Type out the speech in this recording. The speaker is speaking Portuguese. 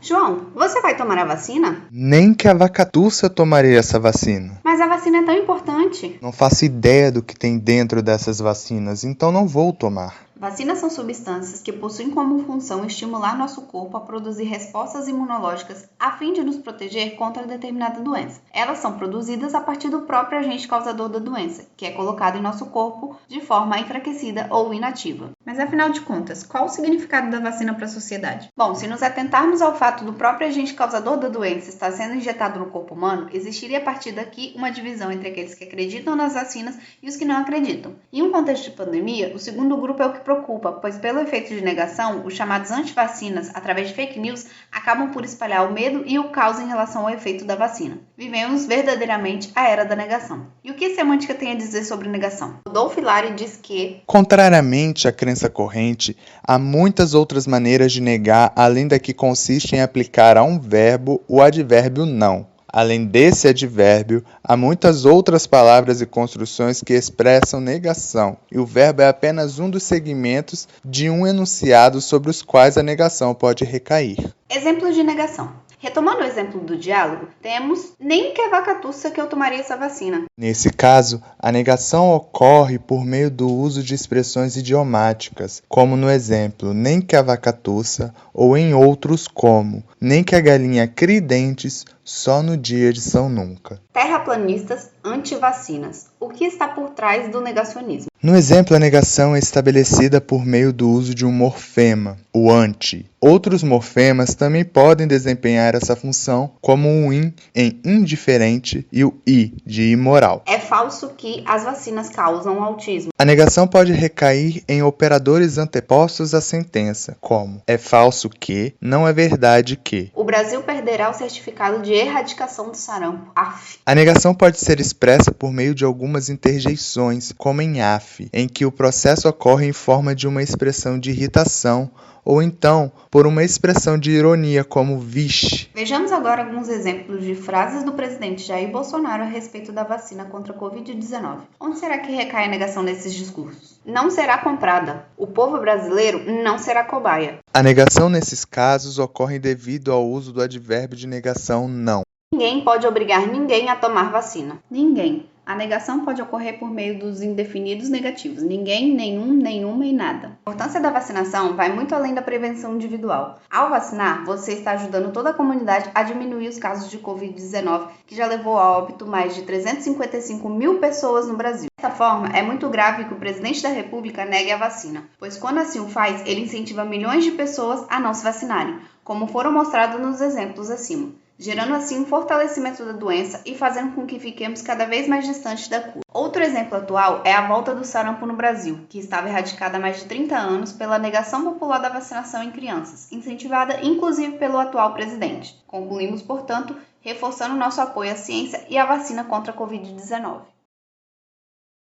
João, você vai tomar a vacina? Nem que a vacatuça tomaria essa vacina. Mas a vacina é tão importante. Não faço ideia do que tem dentro dessas vacinas, então não vou tomar. Vacinas são substâncias que possuem como função estimular nosso corpo a produzir respostas imunológicas a fim de nos proteger contra determinada doença. Elas são produzidas a partir do próprio agente causador da doença, que é colocado em nosso corpo de forma enfraquecida ou inativa. Mas afinal de contas, qual o significado da vacina para a sociedade? Bom, se nos atentarmos ao fato do próprio agente causador da doença estar sendo injetado no corpo humano, existiria a partir daqui uma divisão entre aqueles que acreditam nas vacinas e os que não acreditam. Em um contexto de pandemia, o segundo grupo é o que preocupa, pois pelo efeito de negação, os chamados antivacinas, através de fake news, acabam por espalhar o medo e o caos em relação ao efeito da vacina. Vivemos verdadeiramente a era da negação. E o que a semântica tem a dizer sobre negação? Rodolfo Hilário diz que, contrariamente à crença corrente, há muitas outras maneiras de negar, além da que consiste em aplicar a um verbo o advérbio não. Além desse advérbio, há muitas outras palavras e construções que expressam negação, e o verbo é apenas um dos segmentos de um enunciado sobre os quais a negação pode recair. exemplos de negação. Retomando o exemplo do diálogo, temos nem que a vacatuça que eu tomaria essa vacina. Nesse caso, a negação ocorre por meio do uso de expressões idiomáticas, como no exemplo nem que a vacatuça, ou em outros como nem que a galinha crie dentes só no dia de São Nunca. Terraplanistas anti-vacinas. O que está por trás do negacionismo? No exemplo, a negação é estabelecida por meio do uso de um morfema, o anti. Outros morfemas também podem desempenhar essa função, como o in em indiferente e o i de imoral. É falso que as vacinas causam autismo. A negação pode recair em operadores antepostos à sentença, como é falso que, não é verdade que. O Brasil perderá o certificado de erradicação do sarampo. Af. A negação pode ser expressa por meio de algumas interjeições, como em af, em que o processo ocorre em forma de uma expressão de irritação, ou então por uma expressão de ironia, como vixe. Vejamos agora alguns exemplos de frases do presidente Jair Bolsonaro a respeito da vacina contra a Covid-19. Onde será que recai a negação desses discursos? Não será comprada. O povo brasileiro não será cobaia. A negação nesses casos ocorre devido ao uso do advérbio de negação não. Ninguém pode obrigar ninguém a tomar vacina. Ninguém. A negação pode ocorrer por meio dos indefinidos negativos. Ninguém, nenhum, nenhuma e nada. A importância da vacinação vai muito além da prevenção individual. Ao vacinar, você está ajudando toda a comunidade a diminuir os casos de Covid-19, que já levou a óbito mais de 355 mil pessoas no Brasil. Dessa forma, é muito grave que o presidente da República negue a vacina, pois quando assim o faz, ele incentiva milhões de pessoas a não se vacinarem, como foram mostrados nos exemplos acima, gerando assim um fortalecimento da doença e fazendo com que fiquemos cada vez mais distantes da cura. Outro exemplo atual é a volta do sarampo no Brasil, que estava erradicada há mais de 30 anos pela negação popular da vacinação em crianças, incentivada inclusive pelo atual presidente. Concluímos, portanto, reforçando nosso apoio à ciência e à vacina contra a Covid-19.